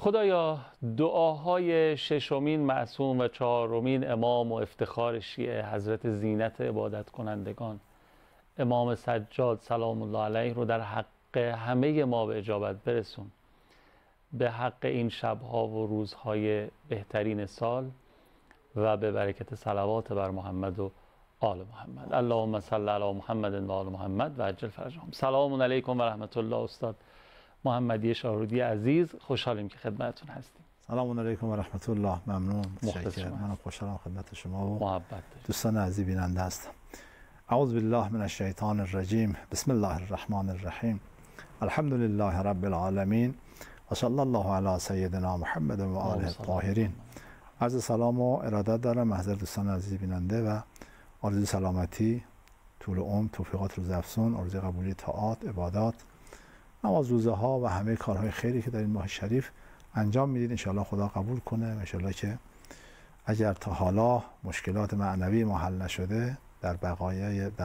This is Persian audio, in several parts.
خدایا دعاهای ششمین معصوم و چهارمین امام و افتخار شیعه حضرت زینت عبادت کنندگان امام سجاد سلام الله علیه رو در حق همه ما به اجابت برسون، به حق این شبها و روزهای بهترین سال و به برکت صلوات بر محمد و آل محمد. اللهم صل علی محمد و آل محمد و عجل فرجهم. سلام علیکم و رحمت الله. استاد محمدی شاهرودی عزیز، خوشحالیم که خدمتتون هستیم. سلام علیکم و رحمت الله. ممنون، متشکرم. منم خوشحالم خدمت شما و محبت داریم. دوستان عزیز بیننده هستم. اعوذ بالله من الشیطان الرجیم. بسم الله الرحمن الرحیم. الحمد لله رب العالمین و صلی الله علی سیدنا محمد و آله الطاهرین. عرض سلام و ارادت دارم محضر دوستان عزیز بیننده و آرزوی سلامتی، طول عمر، توفیقات روز افزون، آرزوی قبولی طاعات، عبادات، نماز روزه ها و همه کارهای خیری که در این ماه شریف انجام میدید انشاءالله خدا قبول کنه. انشاءالله که اگر تا حالا مشکلات معنوی ما حل نشده در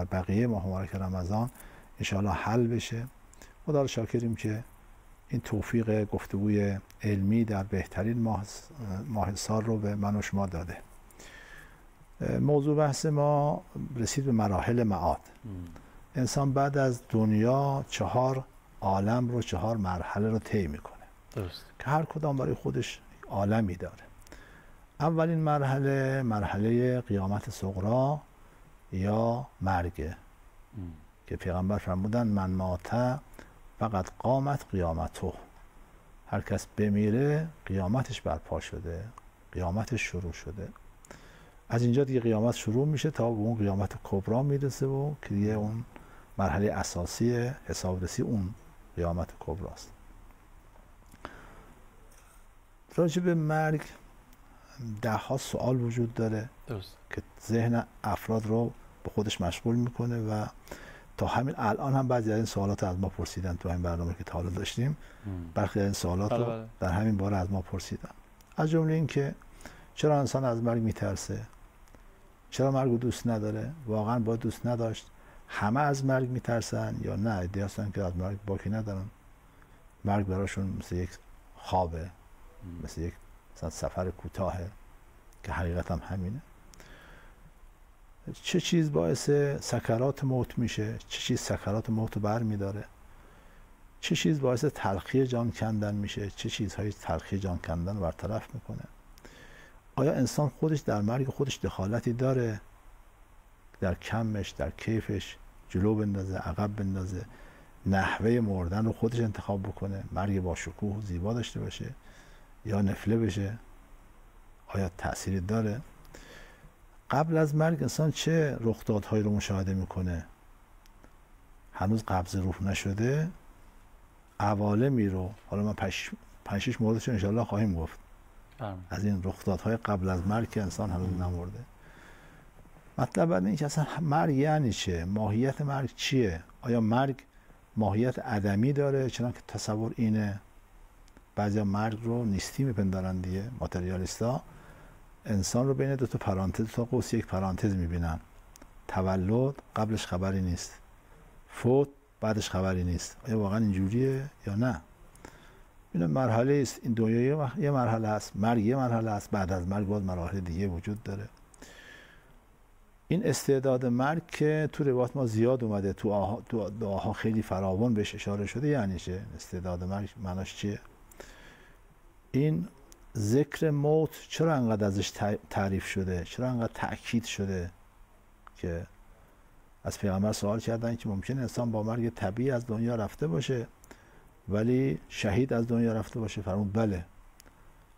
بقیه ماه مبارک رمضان انشاءالله حل بشه. خدا رو شاکریم که این توفیق گفتگوی علمی در بهترین ماه سال رو به من و شما داده. موضوع بحث ما رسید به مراحل معاد. انسان بعد از دنیا 4 عالم رو، 4 مرحله رو طی میکنه. درست. که هر کدام برای خودش عالمی داره. اولین مرحله قیامت صغری یا مرگ که پیغمبر فرمودن من مات فقط قامت قیامته. هر کس بمیره قیامتش برپا شده، قیامتش شروع شده. از اینجا دیگه قیامت شروع میشه تا به اون قیامت کبرا میرسه و که دیگه اون مرحله اساسی حسابرسی اون قیامت کبراست. راجع به مرگ 10 سوال وجود داره. درست. که ذهن افراد رو به خودش مشغول میکنه و تا همین الان هم بعضی از این سوالات از ما پرسیدن. تو این برنامه که تا حالا داشتیم برخی از این سوالات رو در همین باره از ما پرسیدن. از جمله این که چرا انسان از مرگ میترسه؟ چرا مرگ رو دوست نداره؟ واقعا باید دوست نداشت؟ همه از مرگ میترسن یا نه عده‌ای هستن که از مرگ باکی ندارن؟ مرگ براشون مثل یک خوابه، مثل یک سفر کوتاهه که حقیقت هم همینه. چه چیز باعث سکرات موت میشه؟ چه چیز سکرات موت رو بر میداره؟ چه چیز باعث تلخی جان کندن میشه؟ چه چیزهای تلخی جان کندن رو برطرف میکنه؟ آیا انسان خودش در مرگ خودش دخالتی داره؟ در کمش، در کیفش جلو بندازه، عقب بندازه، نحوه مردن رو خودش انتخاب بکنه، مرگ با شکوه و زیبا داشته باشه یا نفله بشه؟ آیا تأثیری داره؟ قبل از مرگ انسان چه رخدادهایی رو مشاهده میکنه؟ هنوز قبض روح نشده عوالمی رو، حالا من 5-6 موردش رو انشاءالله خواهیم گفت از این رخدادهای قبل از مرگ که انسان هنوز نمرده. مطلب بعد این که اصلا مرگ یعنی چه؟ ماهیت مرگ چیه؟ آیا مرگ ماهیت عدمی داره چنانکه تصور اینه؟ بعضیا مرگ رو نیستی میپندارن دیگه. ماتریالیستا انسان رو بین 2 تا پرانتز، 2 تا قوس یک پرانتز میبینن. تولد قبلش خبری نیست، فوت بعدش خبری نیست. آیا واقعا اینجوریه یا نه؟ این مرحله است. این دنیا یه مرحله است، مرگ یه مرحله است، بعد از مرگ باز مراحل دیگه وجود داره. این استعداد مرگ که تو روایات ما زیاد اومده، تو دعاها خیلی فراوان بهش اشاره شده. یعنی چه استعداد مرگ؟ معناش چیه؟ این ذکر موت چرا انقدر ازش تعریف شده؟ چرا انقدر تأکید شده؟ که از پیغمبر سوال کردن که ممکنه انسان با مرگ طبیعی از دنیا رفته باشه ولی شهید از دنیا رفته باشه؟ فرمود بله،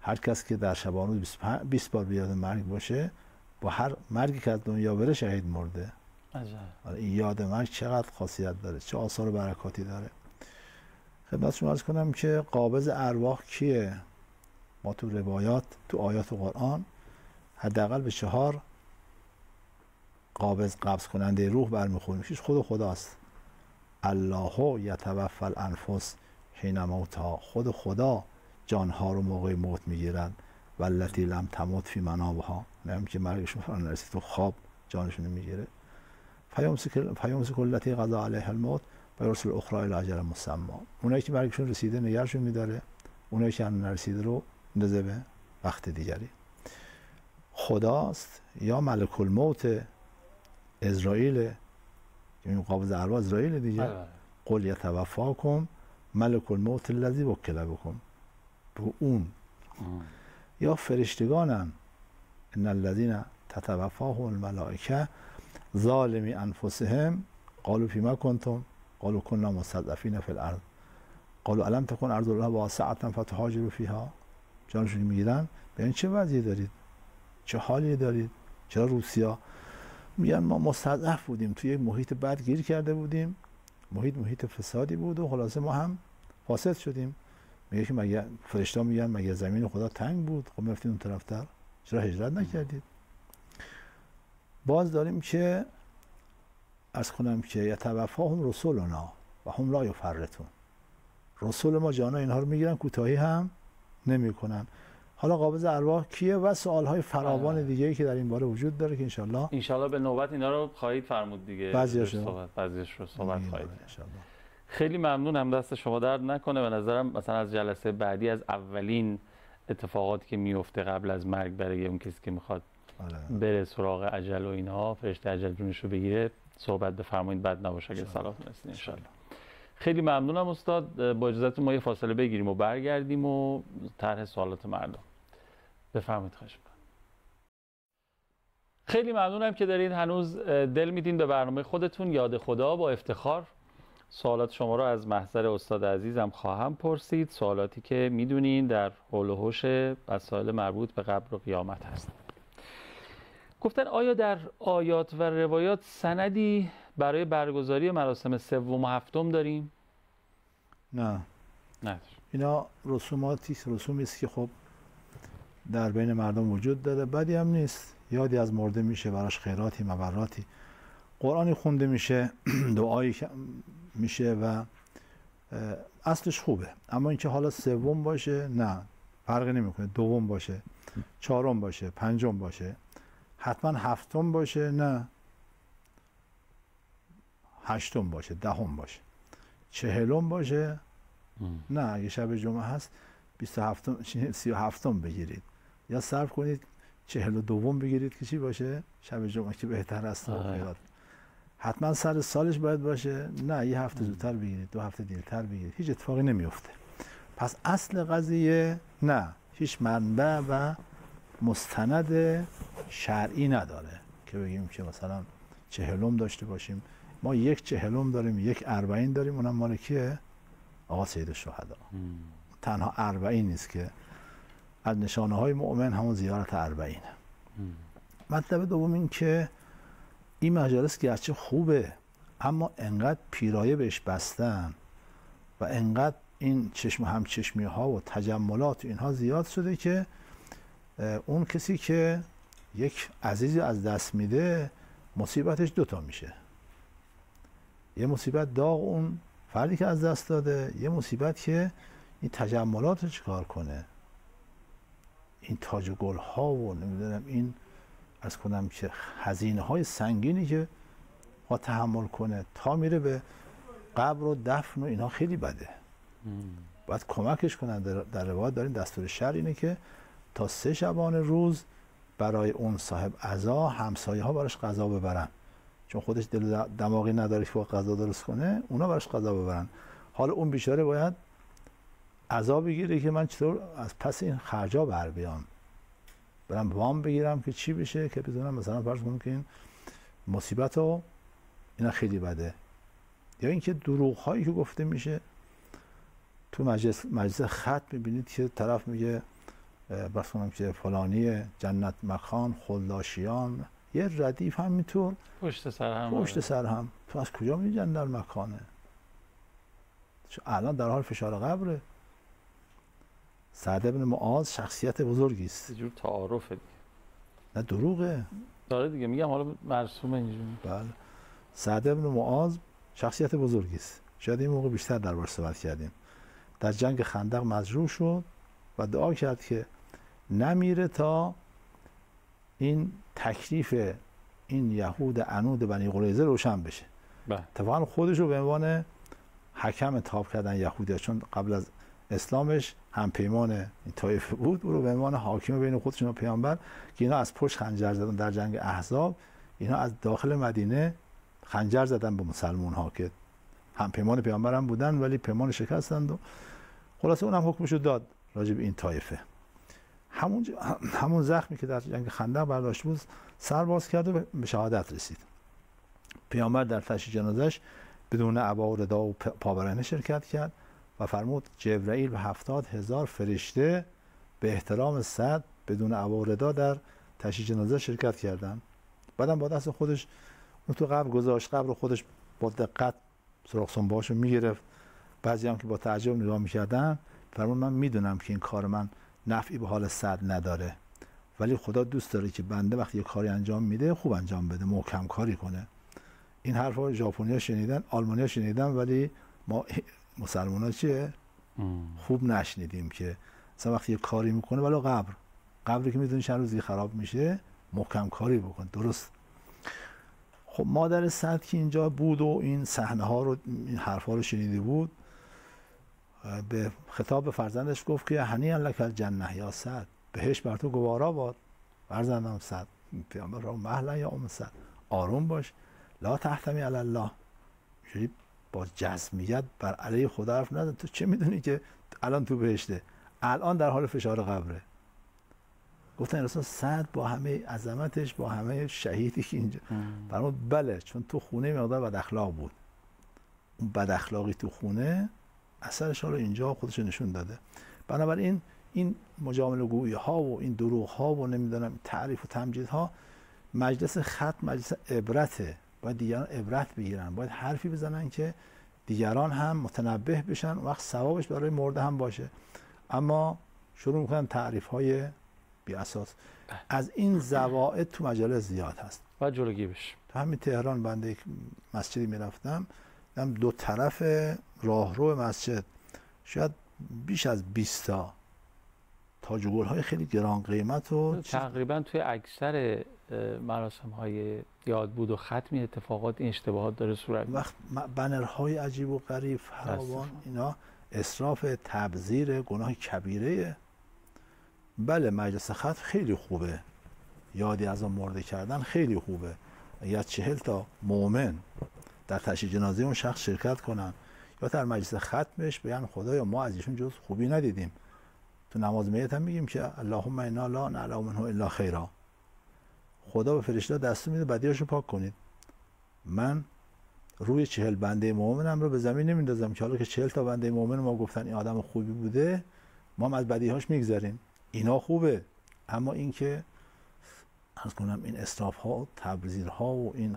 هر کس که در شبانه روز 20 بار بیاد مرگ باشه، با هر مرگی که از دنیا بره شهید مرده. عجب. این یاد مرگ چقدر خاصیت داره، چه آثار و برکاتی داره. خدمت شما عرض کنم که قابض ارواح کیه؟ ما تو روایات، تو آیات قرآن حداقل به 4 قبض کننده روح برمیخوریم. خود خداست. الله یتوفی الانفس حین موتها. خود خدا جانها رو موقع موت میگیرن. والتی لم تمت فی منامها. نمیگه که مرگشون فرا نرسید تو خواب جانشون میگیره. فیمسک التی قضا علیها الموت و یرسل الاخری الی اجل مسمی. اونایی که مرگشون رسیده نگرشون میداره اونایی که هنوز نرسیده رو بندازه به وقت دیگری. خداست یا ملک الموت اسرائیل، این قابض ارواح اسرائیل دیگه. قل یتوفاکم ملک الموت الذی وکل بکم، به اون. یا فرشتگانن، ان الذین تتوفاهم الملائکه ظالمی انفسهم قالوا فیما کنتم قالوا کنا مستضعفین فی الارض قالوا الم تکن ارض الله واسعة فتهاجروا فیها. جانشون میگیرن ببین چه وضعی دارید، چه حالی دارید. چرا روسیا میگن ما مستضعف بودیم، توی یک محیط بد گیر کرده بودیم، محیط فسادی بود و خلاصه ما هم فاسد شدیم. میگه که مگه فرشته میگن مگه زمین خدا تنگ بود؟ خب میرفتید اون طرفتر، چرا هجرت نکردید؟ باز داریم که عرض کنم که یتوفاهم رسولنا و هم لا یفرطون. رسول ما جانا اینها رو میگیرن، کوتاهی هم نمیکنن. حالا قابض ارواح کیه و سوالهای فراوان دیگه‌ای که در این باره وجود داره که انشالله به نوبت اینا رو خواهید فرمود دیگه. بعضیش رو صحبت خواهید. خیلی ممنونم، دست شما درد نکنه. به نظرم مثلا از جلسه بعدی از اولین اتفاقاتی که میفته قبل از مرگ برای اون کسی که میخواد بره سراغ اجل و اینها، فرشته اجل جونش رو بگیره، صحبت بفرمایید، بد نباشه اگه صلاح دونستین انشالله. خیلی ممنونم استاد. با اجازهتون ما یه فاصله بگیریم و برگردیم و طرح سوالات مردم. بفرمایید. خواهش می‌کنم. خیلی ممنونم که دارین هنوز دل میدین به برنامه خودتون. یاد خدا با افتخار سوالات شما رو از محضر استاد عزیزم خواهم پرسید، سوالاتی که میدونین در حول و حوش مسائل مربوط به قبر و قیامت هست. گفتن آیا در آیات و روایات سندی برای برگزاری مراسم سوم و هفتم داریم؟ نه. اینا رسومی است که خب در بین مردم وجود داره، بدی هم نیست. یادی از مرده میشه، براش خیراتی مبراتی، قرآنی خونده میشه، دعایی میشه و اصلش خوبه. اما اینکه حالا سوم باشه نه، فرقی نمیکنه. دوم باشه، چهارم باشه، پنجم باشه، حتما هفتم باشه نه، هشتم باشه، دهم باشه، چهلم باشه نه. اگه شب جمعه هست 37م بگیرید، یا صرف کنید 42م بگیرید که چی باشه؟ شب جمعه که بهتر است. حتما سر سالش باید باشه نه، یه هفته زودتر بگیرید، 2 هفته دیرتر بگیرید، هیچ اتفاقی نمیفته. پس اصل قضیه نه، هیچ منبع و مستند شرعی نداره که بگیم که مثلا 40م داشته باشیم. ما 1 40م داریم، 1 40 داریم، اونم مال کیه؟ آقا سید الشهدا. تنها 40 نیست که از نشانه های مؤمن همون زیارت 40. مطلب دوم این که این مجالس گرچه خوبه، اما انقدر پیرایه بهش بستن و انقدر این چشم و همچشمی ها و تجملات و اینها زیاد شده که اون کسی که یک عزیزی از دست میده مصیبتش 2 میشه. یه مصیبت داغ اون فردی که از دست داده، یه مصیبت که این تجملات رو چیکار کنه، این تاج و گل ها و نمیدونم این از کنم که هزینه های سنگینی که ما تحمل کنه تا میره به قبر و دفن و اینا خیلی بده. باید کمکش کنن. در روایت داریم دستور شرع اینه که تا 3 شبان روز برای اون صاحب عزا همسایه ها براش غذا ببرن، چون خودش دل دماغی نداره که غذا درست کنه، اونا براش غذا ببرن. حالا اون بیچاره باید عذاب بگیره که من چطور از پس این خرجا بر بیام، برم وام بگیرم که چی بشه که بدونم مثلا فرض کنم که این مصیبت رو اینا خیلی بده. یا اینکه دروغ هایی که گفته میشه تو مجلس خط میبینید که طرف میگه بس کنم که فلانی جنت مکان خلداشیان، یه ردیف هم اینطور پشت سر هم. تو از کجا میگی جنت مکانه؟ چون الان در حال فشار قبره. سعد بن معاذ شخصیت بزرگی است. یه جور تعارفه دیگه. نه دروغه. داره دیگه، میگم حالا مرسومه اینجوری. بله. سعد بن معاذ شخصیت بزرگی است. شاید این موقع بیشتر دربارش صحبت کردیم. در جنگ خندق مجروح شد و دعا کرد که نمیره تا این تکلیف این یهود عنود بنی قریظه روشن بشه. اتفاقا خودش رو به عنوان حکم انتخاب کردن یهودی‌ها، چون قبل از اسلامش همپیمان این طایفه بود، او رو به عنوان حاکم بین خودشون و پیامبر که اینا از پشت خنجر زدن در جنگ احزاب، اینا از داخل مدینه خنجر زدن به مسلمان ها که همپیمان پیامبر هم بودن ولی پیمان شکستند و خلاصه اونم حکمشو داد راجع به این طایفه. همون زخمی که در جنگ خندق برداشت بود سر باز کرد و به شهادت رسید. پیامبر در تشییع جنازش بدون عبا و ردا و پابرهنه شرکت کرد و فرمود جبرئیل و 70,000 فرشته به احترام سعد بدون عبا و ردا در تشییع جنازه شرکت کردند. بعدم با دست خودش اون تو قبر گذاشت، قبر خودش با دقت سراغ سنباشو میگرفت. بعضی هم که با تعجب نگاه میکردن فرمود من میدونم که این کار من نفعی به حال سعد نداره، ولی خدا دوست داره که بنده وقتی یه کاری انجام میده خوب انجام بده، محکم کاری کنه. این حرفا ژاپنی‌ها شنیدن، آلمانی‌ها شنیدن، ولی ما مسلمان‌ها چیه خوب نشنیدیم که مثلا وقتی یه کاری میکنه ولی قبری که میدونی چند روزی خراب میشه محکم کاری بکن. درست. خب مادر سعد که اینجا بود و این صحنه ها رو این حرفا رو شنیده بود، به خطاب به فرزندش گفت که هنیئا لک الجنه یا سعد، بهش بر تو گوارا باد فرزندم سعد. پیامبر را مهلا یا ام سعد، آروم باش، لا تحتمی علی الله، اینجوری با جزمیت بر علیه خدا حرف نزن، تو چه میدونی که الان تو بهشته، الان در حال فشار قبره. گفتن رسول سعد با همه عظمتش، با همه شهیدی که اینجا فرمود بله، چون تو خونه مقدار بد اخلاق بود، اون بد اخلاقی تو خونه اثرش رو اینجا خودش نشون داده. بنابراین این مجامله گویی ها و این دروغ ها و نمیدونم تعریف و تمجید ها، مجلس ختم مجلس عبرته، باید دیگران عبرت بگیرن، باید حرفی بزنن که دیگران هم متنبه بشن، وقت ثوابش برای مرده هم باشه. اما شروع میکنن تعریف های بی اساس. از این زوائد تو مجالس زیاد هست، باید جلوگیری بشه. تو همین تهران بنده یک مسجدی میرفتم، دو طرف راهرو مسجد شاید بیش از 20 تا تاج و گل‌های خیلی گران قیمت و تقریبا توی اکثر مراسم های یاد بود و ختمی اتفاقات این اشتباهات داره صورت میگیره. وقت بنرهای عجیب و غریب فراوان، اینا اسراف، تبذیر، گناه کبیره. بله مجلس ختم خیلی خوبه، یادی از اون مرده کردن خیلی خوبه، اگر 40 تا مؤمن در تشییع جنازه اون شخص شرکت کنن یا در مجلس ختمش بگن خدایا ما از ایشون جز خوبی ندیدیم. تو نماز میت هم میگیم که اللهم انا لا نعلم منه الا خیرا، خدا به فرشته دستور میده بدیاشو پاک کنید. من روی 40 بنده مؤمنم رو به زمین نمیندازم که حالا که 40 تا بنده مؤمن ما گفتن این آدم خوبی بوده، ما هم از بدیهاش میگذریم، اینا خوبه. اما این که عرض کنم این اسراف ها و تبذیر ها و این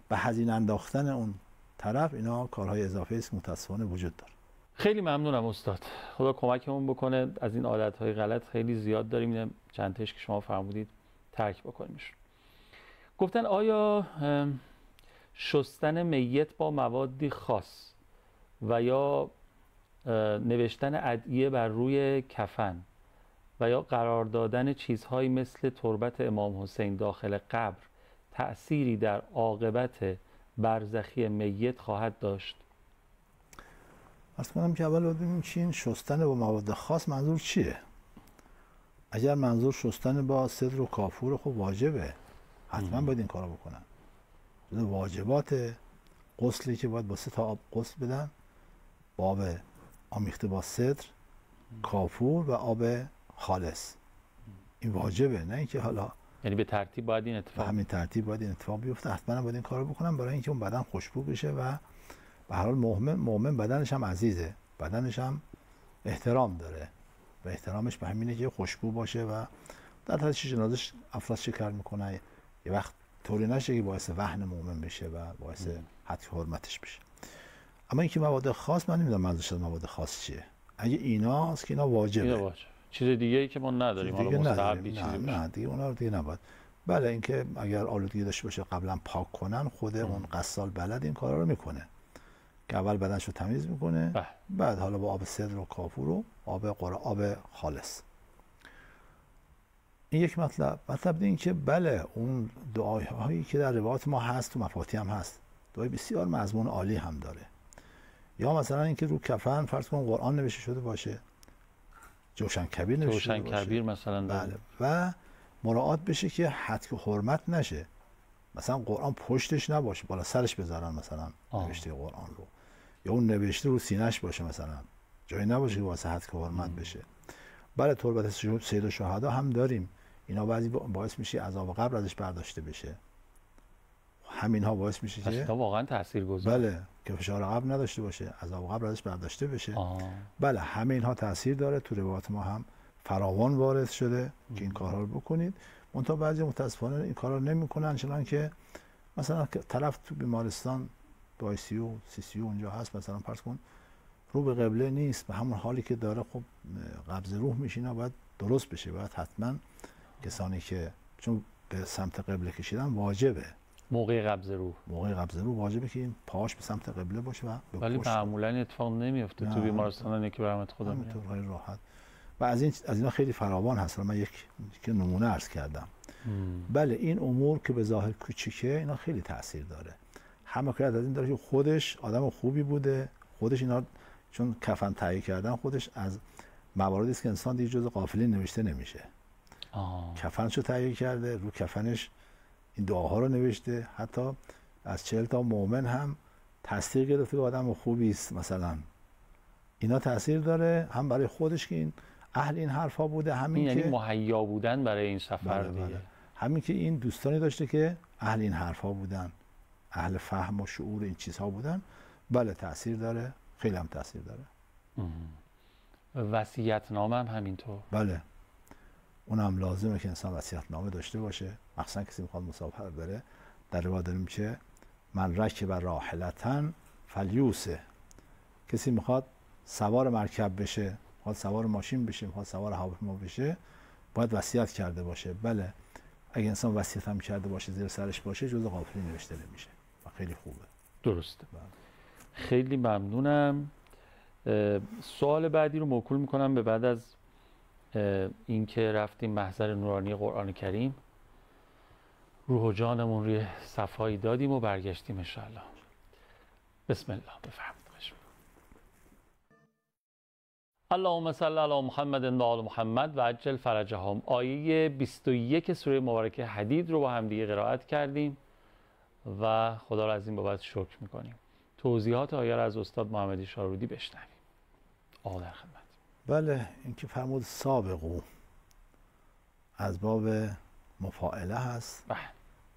به هزینه انداختن اون طرف، اینا کارهای اضافه است متاسفانه وجود داره. خیلی ممنونم استاد، خدا کمکمون بکنه. از این عادت‌های غلط خیلی زیاد داریم، اینم چند تاش که شما فرمودید ترک بکنیمش. گفتن آیا شستن میت با موادی خاص و یا نوشتن ادعیه بر روی کفن و یا قرار دادن چیزهایی مثل تربت امام حسین داخل قبر تأثیری در عاقبت برزخی میت خواهد داشت؟ عرض کنم که اول باید ببینیم که این شستن با مواد خاص منظور چیه. اگر منظور شستن با سدر و کافور، خب واجبه، حتما باید این کارو بکنن. جز واجبات غسلی که باید با 3 تا آب غسل بدن، با آب آمیخته با سدر، کافور و آب خالص. این واجبه، نه اینکه حالا یعنی به ترتیب باید این اتفاق، همین ترتیب باید این اتفاق بیفته. حتما باید این کارو بکنن برای اینکه اون بدن خوشبو بشه و به هر حال مؤمن بدنش هم عزیزه، بدنش هم احترام داره و احترامش به همینه که خوشبو باشه و در تشییع جنازش افراط شکر میکنه، یه وقت طوری نشه که باعث وهن مؤمن بشه و باعث حتی حرمتش بشه. اما اینکه مواد خاص، من نمیدونم منظورش از مواد خاص چیه. اگه ایناست که اینا واجبه، چیز دیگه ای که ما نداریم، حالا مستحبی چیزی باشه. نه دیگه اونا رو دیگه نباید. بله اینکه اگر آلودگی داشته باشه قبلا پاک کنن، خود اون غسال بلد این کارا رو میکنه که اول بدنش رو تمیز میکنه، بعد حالا با آب سدر و کافور و آب خالص. این یک مطلب این که بله اون دعاهایی که در روایات ما هست و مفاتی هم هست، دعای بسیار مضمون عالی هم داره. یا مثلا اینکه رو کفن فرض کن قرآن نوشته شده باشه، جوشن کبیر نوشته شده باشه. جوشن کبیر مثلا. بله. و مراعات بشه که حد و حرمت نشه. مثلا قرآن پشتش نباشه، بالا سرش بذارن مثلا نوشته قرآن رو، یا اون نوشته رو سینه‌اش باشه مثلا، جایی نباشه که واسه حد و حرمت بشه. بله تربت سید الشهدا هم داریم، اینا بعضی باعث میشه عذاب قبر ازش برداشته بشه. همینها باعث میشه که واقعا تاثیرگذار. بله که فشار قبر نداشته باشه، عذاب قبر ازش برداشته بشه. بله همه اینها تاثیر داره. تو روایات ما هم فراوان وارد شده که این کارها رو بکنید. منتها بعضی متاسفانه این کارا رو نمیکنن، چون که مثلا طرف تو بیمارستان با CCU اونجا هست، مثلا فرض کن رو به قبله نیست، به همون حالی که داره خب قبض روح میشینه، باید درست بشه. باید حتما کسانی که چون به سمت قبله کشیدن واجبه، موقع قبض روح واجبه که این پاهاش به سمت قبله باشه و به ولی معمولا اتفاق نمیفته تو بیمارستانانی که برامت خدا میاد. همینطور خیلی راحت. و از اینا خیلی فراوان هست. من یک نمونه عرض کردم. بله این امور که به ظاهر کوچیکه اینا خیلی تاثیر داره. همه کار از این داره که خودش آدم خوبی بوده، خودش اینا چون کفن تهیه کردن خودش از مواردی است که انسان دیگه جز غافلین نوشته نمیشه. کفنشو تهیه کرده، رو کفنش این دعاها رو نوشته، حتی از 40 تا مؤمن هم تصدیق گرفته که آدم خوبی است مثلا. اینا تاثیر داره هم برای خودش که این اهل این حرفا بوده، همین یعنی که مهیا بودن برای این سفر. بله. همین که این دوستانی داشته که اهل این حرفا بودن، اهل فهم و شعور این چیزها بودن. بله تاثیر داره، خیلی هم تاثیر داره. وصیت‌نامه هم همینطور. بله اونم لازمه که انسان وصیت‌نامه داشته باشه، مخصوصا کسی میخواد مسافر بره. در روایت داریم که من رکب راحلتن فلیوسه، کسی میخواد سوار مرکب بشه، میخواد سوار ماشین بشه، میخواد سوار هواپیما بشه، باید وصیت کرده باشه. بله اگه انسان وصیت هم کرده باشه، زیر سرش باشه، جزء غافلین نوشته نمیشه و خیلی خوبه. درسته. خیلی ممنونم. سوال بعدی رو موکول میکنم به بعد از اینکه رفتیم محضر نورانی قرآن کریم، روح و جانمون روی صفایی دادیم و برگشتیم انشاءالله. بسم الله. بفرمایید. اللهم صل علی محمد و آل محمد و عجل فرجهم. آیه 21 سوره مبارکه حدید رو با هم دیگه قرائت کردیم و خدا را از این بابت شکر میکنیم. توضیحات آیه را از استاد محمدی شارودی بشنویم. آقا در خدمت. بله این که فرمود سابقو از باب مفاعله هست.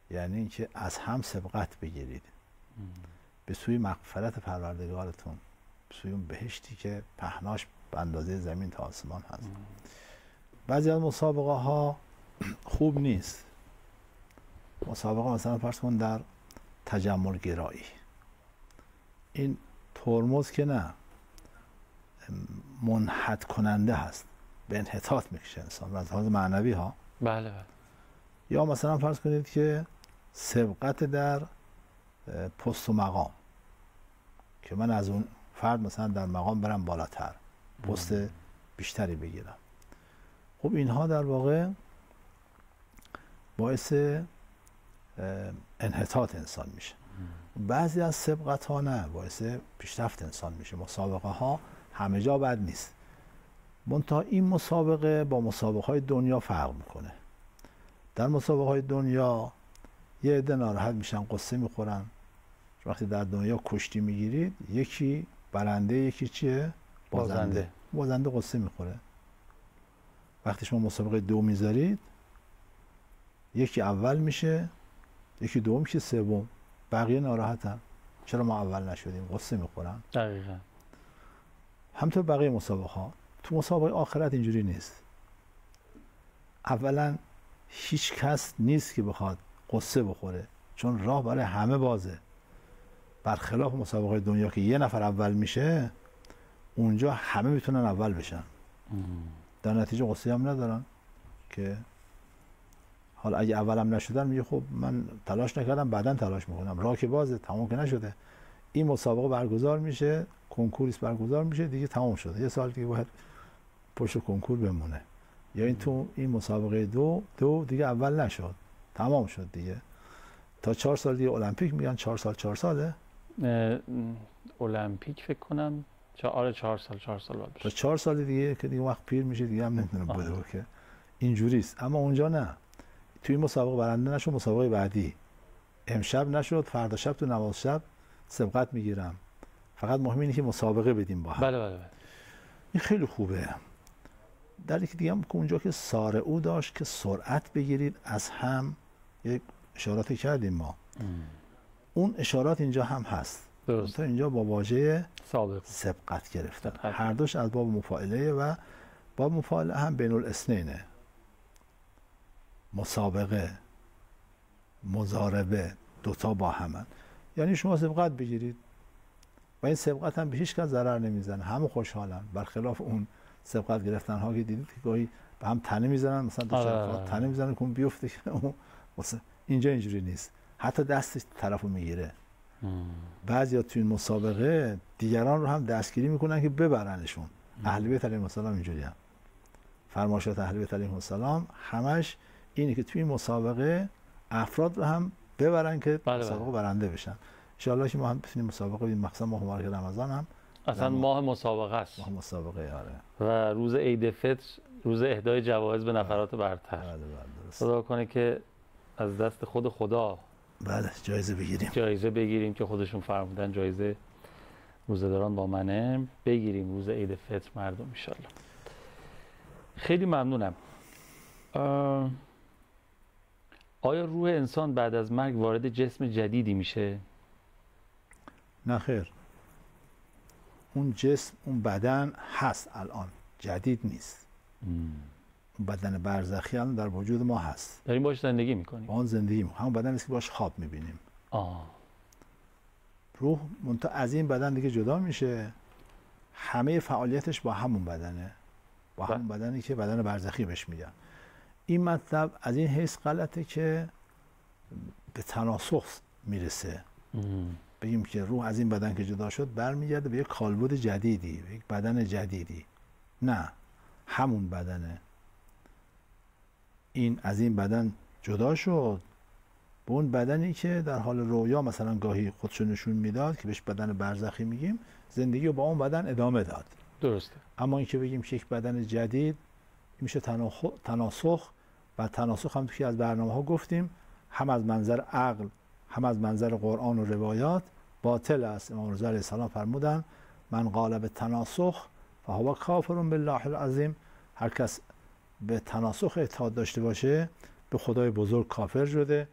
یعنی اینکه از هم سبقت بگیرید به سوی مغفرت پروردگارتون، به سوی اون بهشتی که پهناش به اندازه زمین تا آسمان هست. بعضی از مسابقه ها خوب نیست. مسابقه مثلا فرض کن در تجمل گرایی، این ترمز که نه، منحط کننده هست، به انحطاط میکشه انسان و از لحاظ معنوی ها. بله. یا مثلا فرض کنید که سبقت در پست و مقام، که من از اون فرد مثلا در مقام برم بالاتر، پست بیشتری بگیرم. خب اینها در واقع باعث انحطاط انسان میشه. بعضی از سبقت ها نه، باعث پیشرفت انسان میشه. مسابقه ها همه جا بد نیست، منتها این مسابقه با مسابقه های دنیا فرق میکنه. در مسابقه های دنیا یه عده ناراحت میشن، قصه میخورن. وقتی در دنیا کشتی میگیرید، یکی برنده یکی چیه؟ بازنده قصه میخوره. وقتی شما مسابقه 2 میذارید، یکی اول میشه، یکی دوم میشه، سوم، بقیه ناراحتن چرا ما اول نشدیم، قصه میخورن. دقیقاً. همطور بقیه مسابقه ها. تو مسابقه آخرت اینجوری نیست. اولا هیچ کس نیست که بخواد قصه بخوره، چون راه برای همه بازه. برخلاف مسابقه دنیا که یه نفر اول میشه، اونجا همه میتونن اول بشن. در نتیجه قصه هم ندارن که حالا اگه اولم نشدن میگه خب من تلاش نکردم، بعداً تلاش میکنم. راه که بازه، تمام که نشده. این مسابقه برگزار میشه، کنکوریست برگزار میشه، دیگه تمام شده. یه سال دیگه باید پشت کنکور بمونه. یا این تو این مسابقه دو دیگه اول نشد، تمام شد دیگه. تا 4 سال دیگه المپیک میگن 4 سال 4 ساله. المپیک فکر کنم 4 سال بعد تا بشه. 4 سال دیگه که دیگه وقت پیر میشه دیگه هم نمیتونه بده که اینجوریست. اما اونجا نه، توی مسابقه برنده نشد، مسابقه بعدی امشب نشد، فردا شب تو نماز شب سبقت میگیرم. فقط مهم اینه که مسابقه بدیم با هم. بله. این خیلی خوبه. در یکی دیگه هم که اونجا که سارعو داشت که سرعت بگیرید از هم، یک اشاراتی کردیم ما. اون اشارات اینجا هم هست. درست. اینجا با واژه سبقت گرفتن. هر دوش از باب مفاعله و باب مفاعله هم بین الاثنینه. مسابقه، مضاربه، دوتا با همن. یعنی شما سبقت بگیرید و این سبقت هم به هیچ کس ضرر نمیزنه، همه خوشحالن. برخلاف اون سبقت گرفتن ها که دیدید که گاهی به هم تنه میزنن، مثلا دو شب تنه میزنن که اون بیفته که اون اینجا اینجوری نیست. حتی دستش طرفو میگیره. بعضیا توی این مسابقه دیگران رو هم دستگیری میکنن که ببرنشون. اهل بیت علیهم السلام اینجوری هم. فرمایشات اهل بیت علیهم السلام همش اینه که توی مسابقه افراد رو هم ببرن که مسابقه برنده بشن. ان شاءالله که ما هم بتونیم مسابقه بدیم، مخصوصا ماه مبارک رمضان هم اصلا ماه مسابقه است. ماه مسابقه آره. و روز عید فطر روز اهدای جوایز به نفرات برتر. خدا کنه که از دست خود خدا جایزه بگیریم که خودشون فرمودن جایزه روزه‌داران با منه بگیریم روز عید فطر مردم ان شاءالله. خیلی ممنونم. آیا روح انسان بعد از مرگ وارد جسم جدیدی میشه؟ نه خیر. اون جسم، اون بدن هست الان، جدید نیست. اون بدن برزخی الان در وجود ما هست. داریم باش زندگی میکنیم. اون زندگی میکنیم. همون بدن است که باش خواب میبینیم. روح منتها از این بدن دیگه جدا میشه. همه فعالیتش با همون بدنه. با همون بدنی که بدن برزخی بهش میگن. این مطلب از این حیث غلطه که به تناسخ میرسه. بگیم که روح از این بدن که جدا شد برمیگرده به یک کالبد جدیدی، به یک بدن جدیدی. نه، همون بدنه. این از این بدن جدا شد به اون بدنی که در حال رویا مثلا گاهی خودشو نشون میداد که بهش بدن برزخی میگیم، زندگی رو با اون بدن ادامه داد. درسته. اما این که بگیم که یک بدن جدید میشه تناسخ، و تناسخ هم که از برنامه‌ها گفتیم هم از منظر عقل هم از منظر قرآن و روایات باطل است. امام رضا علیه السلام فرمودن من قال به تناسخ فهو کافر بالله العظیم. هر کس به تناسخ اعتقاد داشته باشه به خدای بزرگ کافر شده،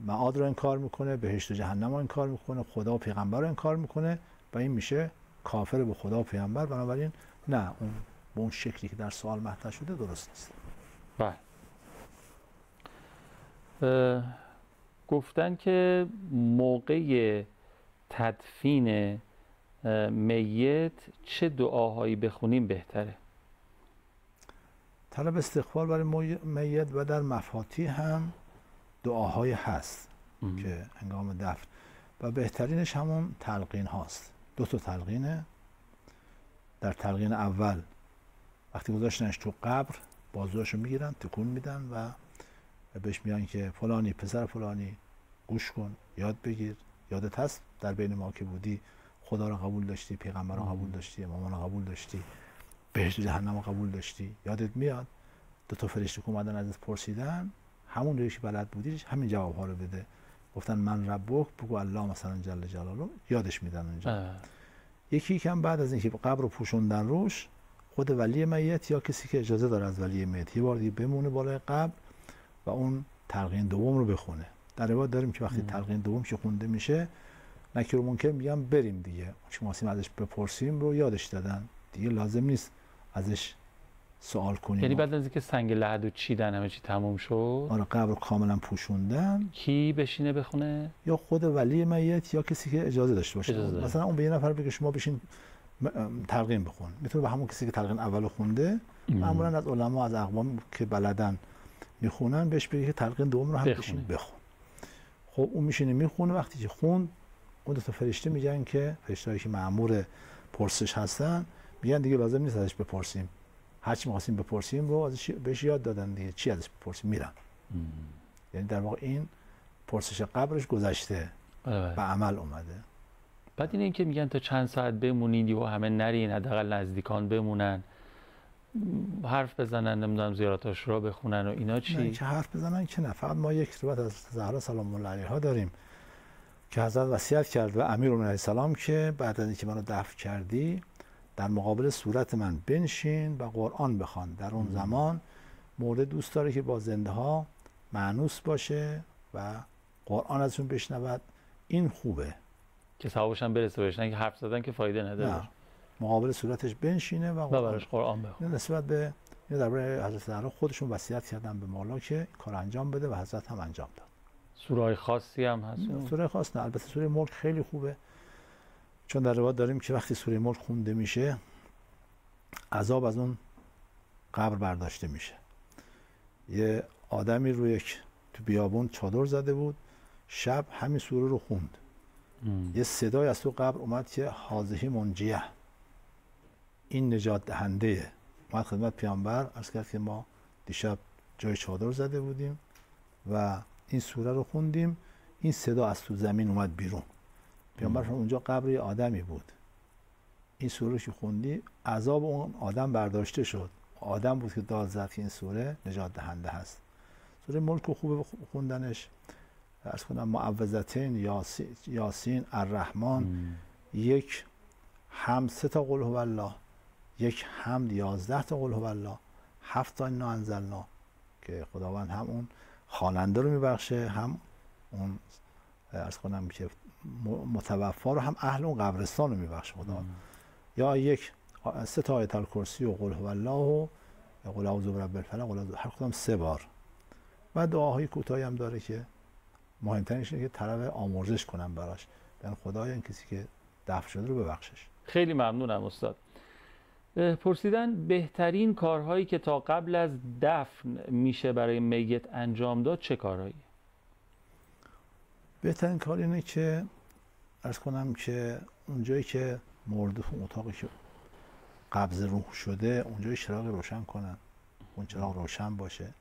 معاد رو انکار میکنه، بهشت و جهنم رو انکار میکنه، خدا و پیغمبر رو انکار میکنه و این میشه کافر به خدا و پیغمبر. بنابراین نه، اون به اون شکلی که در سوال مطرح شده درست نیست. بله. گفتن که موقع تدفین میت چه دعاهایی بخونیم بهتره؟ طلب استغفار برای میت و در مفاتیح هم دعاهایی هست که هنگام دفن و بهترینش همون تلقین هاست. 2 تا تلقینه. در تلقین اول وقتی گذاشتنش تو قبر بازوهاشو میگیرن تکون میدن و بهش میگن که فلانی پسر فلانی گوش کن، یاد بگیر، یادت هست در بین ما که بودی خدا رو قبول داشتی، پیغمبر رو قبول داشتی، امامان رو قبول داشتی، بهشت و جهنم رو قبول داشتی، یادت میاد؟ 2 تا فرشته که اومدن ازت پرسیدن همون روشی بلد بودی همین جواب ها رو بده. گفتن من ربک، بگو الله مثلا جل جلاله، یادش میدن اونجا. یکی کم بعد از اینکه قبر رو پوشوندن روش، خود ولی میت یا کسی که اجازه داره از ولی میت یه بار دیگه بمونه بالای قبر و اون تلقین دوم رو بخونه. در روایت داریم که وقتی تلقین دوم که خونده میشه نکیر و منکر میگم بریم دیگه، چون ما ازش بپرسیم رو یادش دادن دیگه، لازم نیست ازش سوال کنیم. یعنی بعد از اینکه سنگ لحد و چیدن همه چی تموم شد، آره، قبر رو کاملا پوشوندن، کی بشینه بخونه؟ یا خود ولی میت یا کسی که اجازه داشته باشه. مثلا اون به یه نفر بگه شما بشین تلقین بخون، میتونه به همون کسی که تلقین اولو خونده، معمولا از علما از اقوام که بلدن میخونن بهش بگه که تلقین دوم رو هم بشین بخون. خب اون میشینه میخونه. وقتی که خوند اون 2 تا فرشته میگن که فرشته‌ای که مأمور پرسش هستن میگن دیگه لازم نیست ازش بپرسیم، هر چی می‌خواستیم بپرسیم رو ازش بهش یاد دادن دیگه، چی ازش بپرسیم میرن. یعنی در واقع این پرسش قبرش گذشته، بله. به عمل اومده. بعد این که میگن تا چند ساعت بمونید و همه نرین، حداقل نزدیکان بمونن، حرف بزنن، نمیدونم زیارت عاشورا بخونن و اینا چی؟ نه که حرف بزنن که نه، فقط ما یک روایت از زهرا سلام الله علیها داریم که حضرت وصیت کرد و امیرالمومنین علیه السلام که بعد از اینکه منو دفن کردی در مقابل صورت من بنشین و قرآن بخوان. در اون زمان مورد دوست داره که با زنده ها مانوس باشه و قرآن ازشون بشنود. این خوبه که ثوابش هم برسه بهش، نه که حرف زدن که فایده نداره. نه، مقابل صورتش بنشینه و براش قرآن بخونه. نسبت به درباره حضرت زهرا خودشون وصیت کردن به مولا که کار انجام بده و حضرت هم انجام داد. سوره‌های خاصی هم هست؟ سوره خاص نه، البته سوره ملک خیلی خوبه، چون در روایت داریم که وقتی سوره ملک خونده میشه عذاب از اون قبر برداشته میشه. یه آدمی رو یک تو بیابون چادر زده بود، شب همین سوره رو خوند. یه صدای از تو قبر اومد که حاضهی منجیه، این نجات دهنده. اومد خدمت پیامبر عرض کرد که ما دیشب جای چادر زده بودیم و این سوره رو خوندیم، این صدا از تو زمین اومد بیرون. پیامبر اونجا قبر آدمی بود، این سوره که خوندی عذاب اون آدم برداشته شد. آدم بود که داد زد که این سوره نجات دهنده هست. سوره ملک خوبه خوندنش. عرض کنم معوذتین، یاسین، الرحمن، یک حمد 3 تا قل هو الله، یک حمد 11 تا قل هو الله، 7 تا انا انزلنا که خداوند هم اون خواننده رو میبخشه، هم اون عرض کنم که متوفا رو، هم اهل اون قبرستان رو میبخشه خداوند. یا یک 3 تا آیت الکرسی و قل هو الله و قل اعوذ برب الفلق، هر کدام 3 بار. و دعاهای کوتاهی هم داره که مهمترینش اینه که طلب آمرزش کنم براش، یعنی خدایا این کسی که دفن شده رو ببخشش. خیلی ممنونم استاد. پرسیدن بهترین کارهایی که تا قبل از دفن میشه برای میت انجام داد چه کارهایی؟ بهترین کار اینه که عرض کنم که اونجایی که مرده اتاقی که قبض روح شده اونجای چراغ روشن کنن، اون چراغ روشن باشه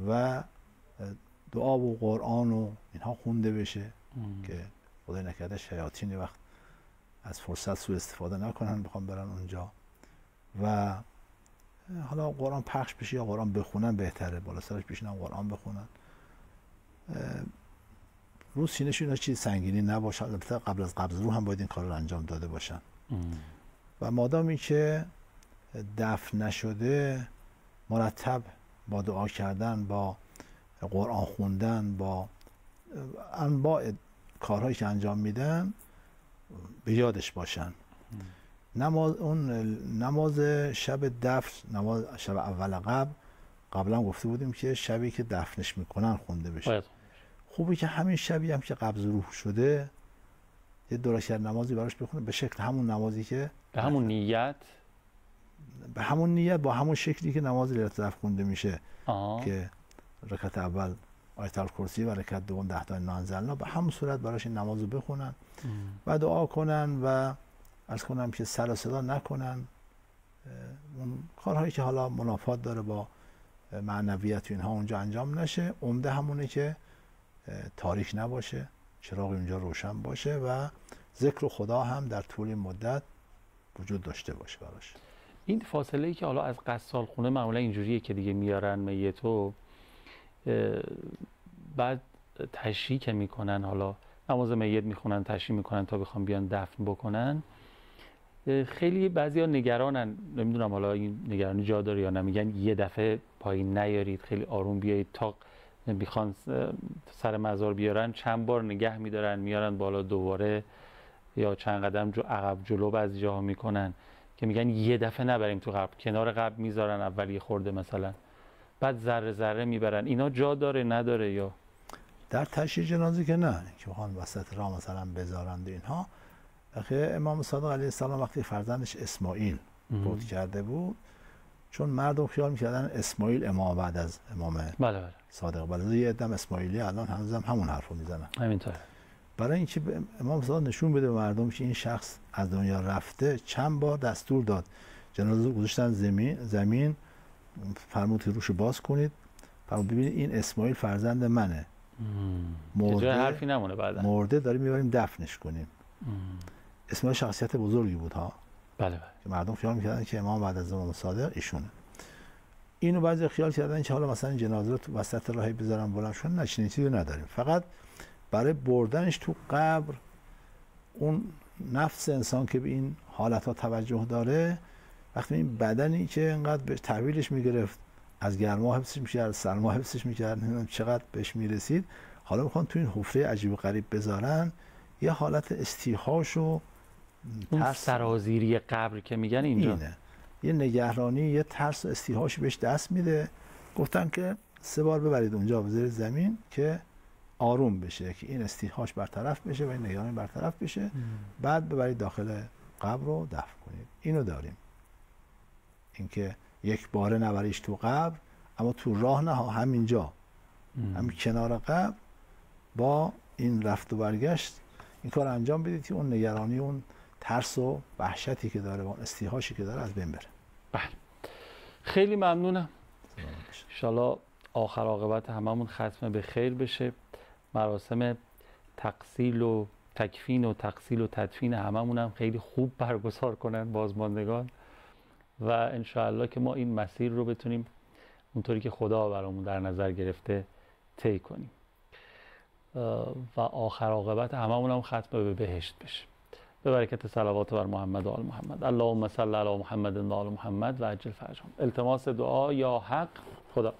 و دعا و قرآن و اینها خونده بشه که خدای نکرده شیاطین وقت از فرصت سوء استفاده نکنن بخوام برن اونجا. و حالا قرآن پخش بشه یا قرآن بخونن بهتره، بالا سرش بشینن قرآن بخونن. رو سینه‌شون اینا چیز سنگینی نباشه، البته قبل از قبض روح هم باید این کار رو انجام داده باشن. و مادامی که دفن نشده مرتب با دعا کردن، با قرآن خوندن، با انواع کارهایی که انجام میدن به یادش باشن. نماز شب دفن، نماز شب اول قبلا گفته بودیم که شبی که دفنش میکنن خونده بشه. خوبه که همین شبی هم که قبض روح شده یه 2 رکعت نمازی براش بخونه به شکل همون نمازی که به همون نیت با همون شکلی که نماز لیلة القدر خونده میشه که رکعت اول آیت الکرسی و رکعت دوم 10 تا انا انزلنا، به همون صورت براش این نمازو بخونن و دعا کنن و عرض کنم که سر و صدا نکنن. اون کارهایی که حالا منافات داره با معنویت و اینها اونجا انجام نشه. عمده همونه که تاریک نباشه، چراغ اونجا روشن باشه و ذکر خدا هم در طول این مدت وجود داشته باشه براش. این فاصله‌ای که حالا از قصال خونه معمولا اینجوریه که دیگه میارن میتو، بعد تشییع که میکنن، حالا نماز میت میخونن، تشییع میکنن تا بخوام بیان دفن بکنن، خیلی بعضیا نگرانن، نمیدونم حالا این نگرانی جا داره یا نه، میگن یه دفعه پایین نیارید، خیلی آروم بیایید، تا میخوان سر مزار بیارن چند بار نگه میدارن، میارن بالا دوباره یا چند قدم عقب جلو بعضی جاها میکنن که میگن یه دفعه نبریم تو قبر، کنار قبر میذارن اول یه خورده مثلا، بعد ذره ذره میبرن. اینا جا داره نداره؟ یا در تشییع جنازه که نه، که بخوان وسط راه مثلا بذارند اینها. امام صادق علیه السلام وقتی فرزندش اسماعیل فوت کرده بود، چون مردم خیال میکردن اسماعیل امام بعد از امام صادق، بله یه عدم اسماعیلی الان هنوزم همون حرفو میزنن. همینطوره. برای اینکه امام صادق نشون بده به مردم که این شخص از دنیا رفته، چند بار دستور داد جنازه گذاشتن زمین، فرمود که روشو باز کنید، فرمود ببینید این اسماعیل فرزند منه، که جای حرفی نمونه بعدا. مرده داریم میبریم دفنش کنیم. اسماعیل شخصیت بزرگی بود ها. بله. که مردم خیال میکردن که امام بعد از امام صادق ایشونه. اینو بعضی خیال کردن که حالا مثلا جنازه رو تو وسط راهی بذارن بلند شون، نه چنین چیزی نداریم. فقط برای بردنش تو قبر اون نفس انسان که به این حالتها توجه داره، وقتی این بدنی که اینقدر به تحویلش میگرفت، از گرما حفظش میکرد، سرما حفظش میکرد، نمیدونم چقدر بهش میرسید، حالا میخوان تو این حفره عجیب و غریب بذارن، یه حالت استیحاش و اون سرازیری قبر که میگن اینجا اینه. یه نگهرانی، یه ترس و استیحاش بهش دست میده. گفتن که 3 بار ببرید اونجا به زیر زمین که آروم بشه، که این استیحاش برطرف بشه و این نگرانی برطرف بشه. بعد ببرید داخل قبر رو دفن کنید. اینو داریم، اینکه یک باره نبریش تو قبر، اما تو راه نه، همینجا همین کنار قبر با این رفت و برگشت این کار انجام بدید که اون نگرانی، اون ترس و وحشتی که داره و اون استیحاشی که داره از بین بره. بله، خیلی ممنونم. انشالله آخر عاقبت هممون ختم به خیر بشه. مراسم تغسیل و تکفین و تغسیل و تدفین هممون هم خیلی خوب برگزار کنن بازماندگان و انشاءالله که ما این مسیر رو بتونیم اونطوری که خدا برامون در نظر گرفته طی کنیم و آخر عاقبت هممون هم ختم به بهشت بشه. به برکت صلوات بر محمد و آل محمد. اللهم صل علی محمد و آل محمد و عجل فرجهم. التماس دعا یا حق. خدا